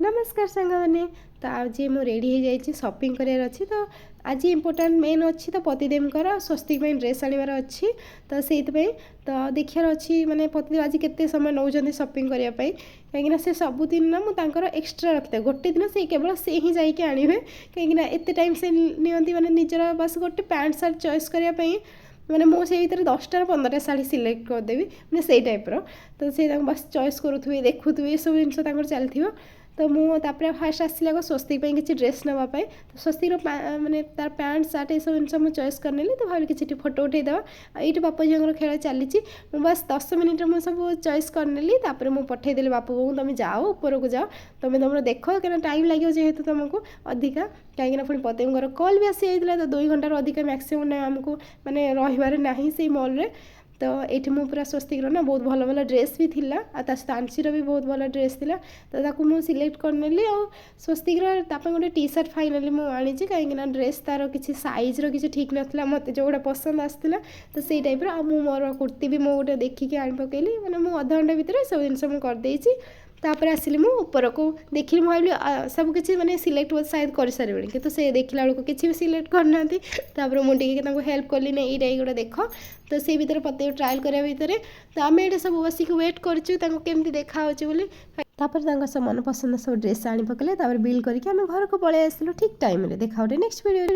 नमस्कार सांग मैंने तो आज मु रेडी हो जाइए शॉपिंग करार अच्छी तो आज इम्पोर्टाट मेन अच्छी तो पतिदेवकर स्वस्तिक ड्रेस आनबार अच्छी तो से तो देखार अच्छी माने पतिदेव आज केते समय नौ शॉपिंग करने कहीं से सबुदिन ना मुझे एक्सट्रा रखिए गोटे दिन से केवल से ही जाइए आणवे कहीं एत टाइम से नियंती माने निजर बस गोटे पैंट सार्ट चॉइस करने मैंने मुझे भर 10टा 15टा शाढ़ी सिलेक्ट करदेवी मैंने से टाइप्र तो से बस चॉइस करुवे देखुवे ये सब जिन चलती तो मुझे फास्ट आसला स्वस्तिक किसी ड्रेस नापी तो स्वस्तिक माने तार पैंट सार्ट ये सब जिन चॉइस करने तो भाई किसी फोटो उठेदेवा ये बापा झील खेल चली बस 10 मिनिट मुझे सब चॉइस करनेली मुझे पठेदेली बापू बो तुम जाओ ऊपर को जाओ तुम तुम देख कहीं टाइम लगे जेहेतु तुमको अधिका कहीं पुणी पतिंगर कल भी आसी जाता तो 2 घंटार अधिक मैक्सीम आमको मैंने रही ना से मॉल रे तो ये मुझे पूरा स्वस्तिक ना बहुत भल भल ड्रेस भी थिला सहित आंसीर भी बहुत भल ड्रेस थिला तो ताकू मुझे सिलेक्ट करनेली आ स्वस्तिक गोटे टी सार्ट फाइनाली मुझे कहीं ड्रेस तार किसी सैज्र किसी ठीक नाला मत जोड़ा पसंद आसाला तो से टाइप्र मोर कुर्ती भी मुझे गोटे देखिए आनी पकईली मैंने मुझे अध घंटा भितर सब जिन करदे तापर आसिली मु ऊपर को देखिली भाई सब किसी मैंने सिलेक्ट शायद कर सारे कि से देखला बेलू किसी भी सिलेक्ट करना मुझे हेल्प कली ना ये गोटे देख तो से भर पते ट्रायल कराया भितर तो आम ये सब बसिक वेट करमती देखा बोली सब मन पसंद सब ड्रेस आनी पकड़े बिल करके आम घर को पलि आसलु ठीक टाइम देखा नेक्स्ट वीडियो।